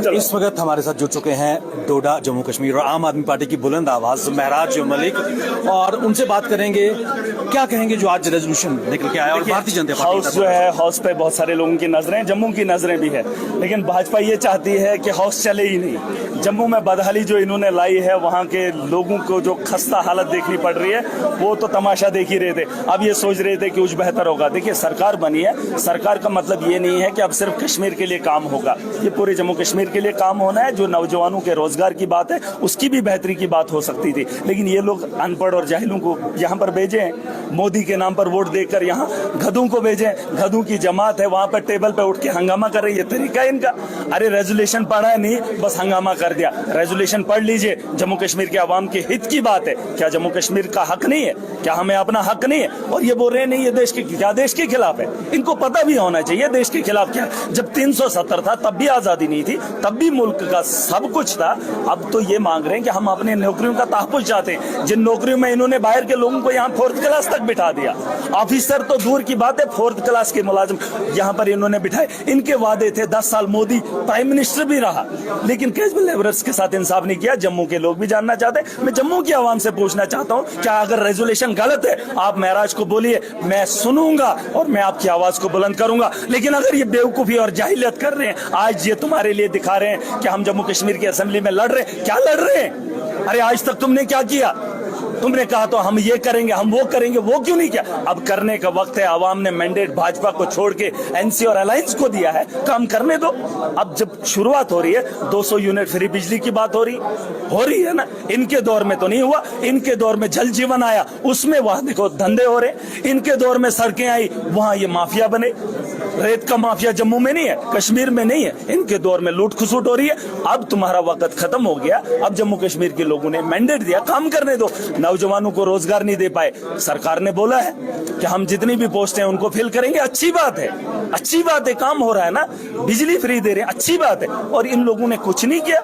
इस वक्त हमारे साथ जुड़ चुके हैं डोडा जम्मू कश्मीर और आम आदमी पार्टी की बुलंद आवाज महराज मलिक, और उनसे बात करेंगे क्या कहेंगे जो आज रेजोल्यूशन निकल के आया। और भारतीय जनता पार्टी हाउस जो है, हाउस पे बहुत सारे लोगों की नजरें, जम्मू की नजरें भी है, लेकिन भाजपा ये चाहती है कि हाउस चले ही नहीं। जम्मू में बदहाली जो इन्होंने लाई है, वहाँ के लोगों को जो खस्ता हालत देखनी पड़ रही है, वो तो तमाशा देख ही रहे थे। अब ये सोच रहे थे कि कुछ बेहतर होगा। देखिए, सरकार बनी है, सरकार का मतलब ये नहीं है कि अब सिर्फ कश्मीर के लिए काम होगा, ये पूरे जम्मू कश्मीर के लिए काम होना है। जो नौजवानों के रोजगार की बात है, उसकी भी बेहतरी की बात हो सकती थी, लेकिन ये लोग अनपढ़ और जाहिलों को यहाँ पर भेजे हैं। मोदी के नाम पर वोट देकर यहाँ गधों को भेजे, गधों की जमात है, वहां पर टेबल पे उठ के हंगामा कर रही है। तरीका इनका, अरे रेजोल्यूशन पढ़ा नहीं, बस हंगामा कर दिया। रेजोल्यूशन पढ़ लीजिए, जम्मू कश्मीर के आवाम के हित की बात है। क्या जम्मू कश्मीर का हक नहीं है? क्या हमें अपना हक नहीं है? और ये बोल रहे नहीं, ये देश के, क्या देश के खिलाफ है? इनको पता भी होना चाहिए देश के खिलाफ क्या। जब 370 था तब भी आजादी नहीं थी, तब भी मुल्क का सब कुछ था। अब तो ये मांग रहे हैं कि हम अपने नौकरियों का तहफ़्फ़ुज़ चाहते हैं। जिन नौकरियों में इन्होंने बाहर के लोगों को यहाँ 4th क्लास तक बिठा दिया, ऑफिसर तो दूर की बात है, 4th क्लास के मुलाजिम यहाँ पर इन्होंने बिठाए। इनके वादे थे, 10 साल मोदी प्राइम मिनिस्टर भी रहा, लेकिन कैजुअल लेबरर्स के साथ इंसाफ नहीं किया। जम्मू के लोग भी जानना चाहते हैं। मैं जम्मू की आवाम से पूछना चाहता हूँ, क्या अगर रेजोल्यूशन गलत है, आप महराज को बोलिए, मैं सुनूंगा और मैं आपकी आवाज को बुलंद करूंगा। लेकिन अगर ये बेवकूफी और जाहिलियत कर रहे हैं, आज ये तुम्हारे लिए दिखा रहे हैं कि हम जम्मू कश्मीर की असेंबली में लड़ रहे हैं, क्या लड़ रहे हैं? अरे आज तक तुमने क्या किया? तुमने कहा तो हम ये करेंगे, हम वो करेंगे, वो क्यों नहीं किया? अब करने का वक्त है। आवाम ने मैंडेट भाजपा को छोड़ के एनसी और अलायंस को दिया है, काम करने दो। अब जब शुरुआत हो रही है, 200 यूनिट फ्री बिजली की बात हो रही है ना। इनके दौर में तो नहीं हुआ, इनके दौर में जल जीवन आया, उसमें वहां देखो धंधे हो रहे। इनके दौर में सड़कें आई, वहां ये माफिया बने। रेत का माफिया जम्मू में नहीं है, कश्मीर में नहीं है। इनके दौर में लूट खसुट हो रही है। अब तुम्हारा वक्त खत्म हो गया। अब जम्मू कश्मीर के लोगों ने मैंडेट दिया, काम करने दो। नौजवानों को रोजगार नहीं दे पाए, सरकार ने बोला है कि हम जितनी भी पोस्टें उनको फिल करेंगे। अच्छी बात है, अच्छी बात है, काम हो रहा है ना, बिजली फ्री दे रहे हैं, अच्छी बात है। और इन लोगों ने कुछ नहीं किया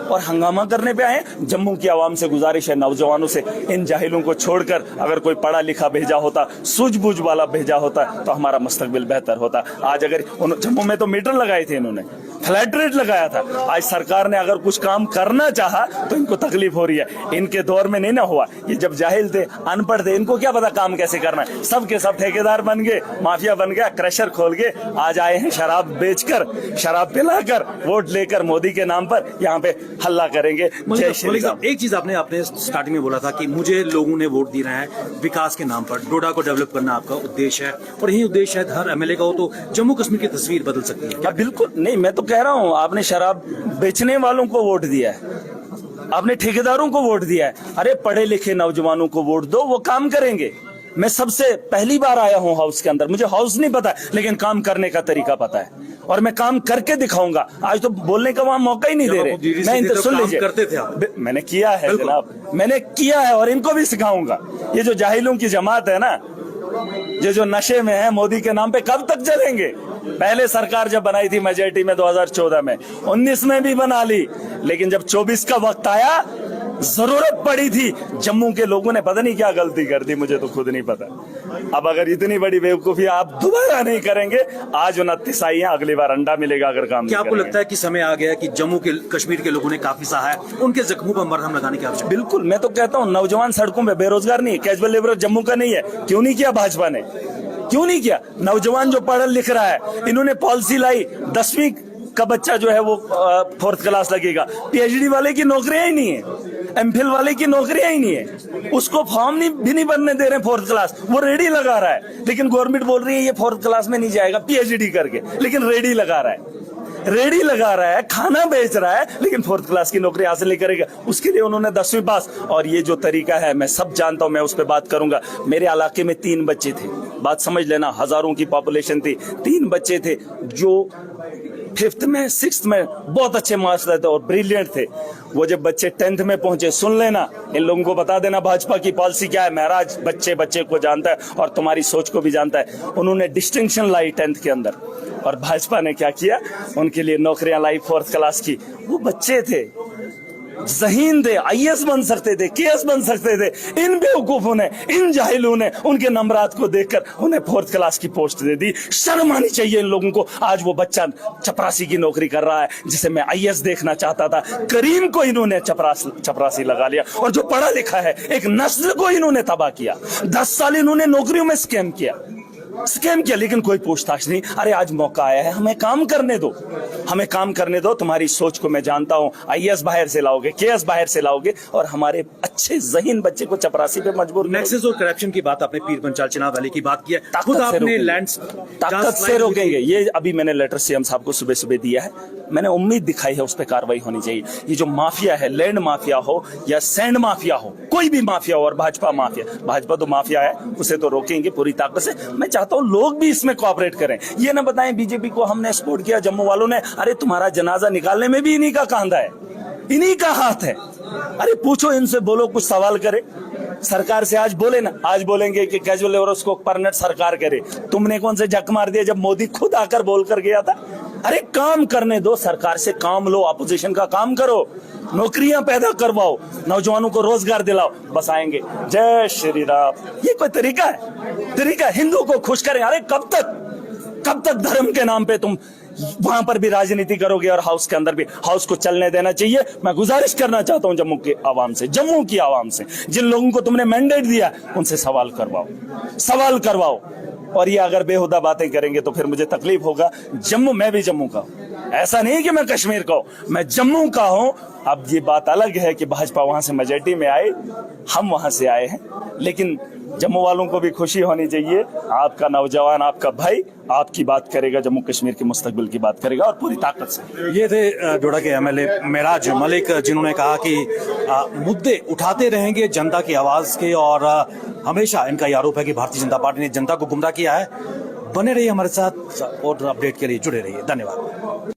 और हंगामा करने पे आए। जम्मू की आवाम से गुजारिश है, नौजवानों से, इन जाहिलों को छोड़कर अगर कोई पढ़ा लिखा भेजा होता, सूझबूझ वाला भेजा होता, तो हमारा मुस्तकबिल बेहतर होता। आज अगर जम्मू में तो मीटर लगाए थे, इन्होंने फ्लैट रेट लगाया था। आज सरकार ने अगर कुछ काम करना चाहा तो इनको तकलीफ हो रही है। इनके दौर में नहीं ना हुआ। ये जब जाहिल थे, अनपढ़ थे, इनको क्या पता काम कैसे करना है। सब के सब ठेकेदार बन गए, माफिया बन गया, क्रशर खोल के आज आए हैं शराब बेचकर, शराब पिलाकर, वोट लेकर मोदी के नाम पर यहाँ पे हल्ला करेंगे। जय श्री राम। एक चीज आपने स्टार्टिंग में बोला था कि मुझे लोगों ने वोट दिए हैं विकास के नाम पर, डोडा को डेवलप करना आपका उद्देश्य है, और यही उद्देश्य शायद हर एमएलए का हो तो जम्मू कश्मीर की तस्वीर बदल सकती है क्या? बिल्कुल नहीं, मैं तो कह रहा हूँ, आपने शराब बेचने वालों को वोट दिया है, आपने ठेकेदारों को वोट दिया है। अरे पढ़े लिखे नौजवानों को वोट दो, वो काम करेंगे। मैं सबसे पहली बार आया हूँ हाउस के अंदर, मुझे हाउस नहीं पता है, लेकिन काम करने का तरीका पता है और मैं काम करके दिखाऊंगा। आज तो बोलने का वहां मौका ही नहीं दे रहे। मैं सुन लीजिए, करते थे आप? मैंने किया है जनाब, मैंने किया है और इनको भी सिखाऊंगा। ये जो जाहिलों की जमात है ना, ये जो नशे में है, मोदी के नाम पे कब तक चलेंगे? पहले सरकार जब बनाई थी मेजॉरिटी में 2014 में, 19 में भी बना ली, लेकिन जब 24 का वक्त आया, जरूरत पड़ी थी, जम्मू के लोगों ने पता नहीं क्या गलती कर दी, मुझे तो खुद नहीं पता। अब अगर इतनी बड़ी बेवकूफी आप दोबारा नहीं करेंगे, आज 29 आई है, अगली बार अंडा मिलेगा अगर काम क्या आपको लगता है कि समय आ गया कि जम्मू के कश्मीर के लोगों ने काफी सहा है, उनके जख्मों पर मरहम लगाने की आवश्यकता? बिल्कुल, मैं तो कहता हूँ नौजवान सड़कों में बेरोजगार नहीं है, कैजुअल लेबर जम्मू का नहीं है। क्यों नहीं किया भाजपा ने? क्यों नहीं किया? नौजवान जो पढ़ लिख रहा है, इन्होंने पॉलिसी लाई, 10वीं का बच्चा जो है वो 4th क्लास लगेगा। पीएचडी वाले की नौकरियां ही नहीं है, एमफिल वाले की नौकरियां ही नहीं है, उसको फॉर्म भी नहीं बनने दे रहे 4th क्लास, वो रेडी लगा रहा है। लेकिन गवर्नमेंट बोल रही है ये 4th क्लास में नहीं जाएगा पीएचडी करके, लेकिन रेडी लगा रहा है, रेडी लगा रहा है, खाना बेच रहा है, लेकिन 4th क्लास की नौकरी हासिल नहीं करेगा। उसके लिए उन्होंने 10वीं पास। और ये जो तरीका है, मैं सब जानता हूं, मैं उस पर बात करूंगा। मेरे इलाके में 3 बच्चे थे, बात समझ लेना, हजारों की पॉपुलेशन थी, 3 बच्चे थे जो 5th में 6th में बहुत अच्छे मार्क्स लाए थे और ब्रिलियंट थे। वो जब बच्चे 10th में पहुंचे, सुन लेना, इन लोगों को बता देना भाजपा की पॉलिसी क्या है। महराज बच्चे बच्चे को जानता है और तुम्हारी सोच को भी जानता है। उन्होंने डिस्टिंक्शन लाई 10th के अंदर, और भाजपा ने क्या किया, उनके लिए नौकरियां लाई 4th क्लास की। वो बच्चे थे, ज़हीन थे, आईएएस बन सकते थे, केएस बन सकते थे। इन बेवकूफों ने, इन जाहिलों ने उनके नंबरात को देखकर उन्हें 4th क्लास की पोस्ट दे दी। शर्म आनी चाहिए इन लोगों को। आज वो बच्चा चपरासी की नौकरी कर रहा है जिसे मैं आईएएस देखना चाहता था। करीम को इन्होंने चपरासी लगा लिया, और जो पढ़ा लिखा है एक नस्ल को इन्होंने तबाह किया। 10 साल इन्होंने नौकरियों में स्कैम किया, लेकिन कोई पूछताछ नहीं। अरे आज मौका आया है, हमें काम करने दो, हमें काम करने दो। तुम्हारी सोच को मैं जानता हूं, आईएएस बाहर से लाओगे, केएस बाहर से लाओगे, और हमारे अच्छे ज़हीन बच्चे को चपरासी पे मजबूर। नेक्सस और करप्शन की बात आपने पीर पंचाल चिनाब वैली की बात की है, खुद आपने लैंड्स ताकत से रोकेंगे। ये अभी मैंने लेटर सीएम साहब को सुबह सुबह दिया है, मैंने उम्मीद दिखाई है उस पर कार्रवाई होनी चाहिए। ये जो माफिया है, लैंड माफिया हो या सैंड माफिया हो, कोई भी माफिया हो, और भाजपा माफिया, भाजपा तो माफिया है, उसे तो रोकेंगे पूरी ताकत से। मैं चाहता हूं लोग भी इसमें कोऑपरेट करें। ये ना बताएं बीजेपी को हमने सपोर्ट किया जम्मू वालों ने। अरे तुम्हारा जनाजा निकालने में भी इन्हीं का कांधा है, इन्हीं का हाथ है। अरे पूछो इनसे, बोलो, कुछ सवाल करे सरकार से। आज बोले ना, आज बोलेंगे कि कैजुअल लेबर उसको परमानेंट सरकार करे। तुमने कौन से जक मार दिया जब मोदी खुद आकर बोल कर गया था? अरे काम करने दो, सरकार से काम लो, अपोजिशन का काम करो, नौकरियां पैदा करवाओ, नौजवानों को रोजगार दिलाओ, बस आएंगे। जय श्री राम। ये कोई तरीका है? तरीका हिंदू को खुश करें? अरे कब तक धर्म के नाम पे तुम वहां पर भी राजनीति करोगे, और हाउस के अंदर भी? हाउस को चलने देना चाहिए। मैं गुजारिश करना चाहता हूं जम्मू की आवाम से, जिन लोगों को तुमने मैंडेट दिया उनसे सवाल करवाओ। और ये अगर बेहुदा बातें करेंगे तो फिर मुझे तकलीफ होगा। मैं भी जम्मू का हूं, ऐसा नहीं कि मैं कश्मीर का हूं, मैं जम्मू का हूं। अब ये बात अलग है कि भाजपा वहां से मेजॉरिटी में आए, हम वहां से आए हैं, लेकिन जम्मू वालों को भी खुशी होनी चाहिए। आपका नौजवान, आपका भाई आपकी बात करेगा, जम्मू कश्मीर के मुस्तकबिल की बात करेगा, और पूरी ताकत से। ये थे डोडा के एमएलए मेराज मलिक, जिन्होंने कहा कि मुद्दे उठाते रहेंगे जनता की आवाज के, और हमेशा इनका ये आरोप है कि भारतीय जनता पार्टी ने जनता को गुमराह किया है। बने रहिए हमारे साथ और अपडेट के लिए जुड़े रहिए। धन्यवाद।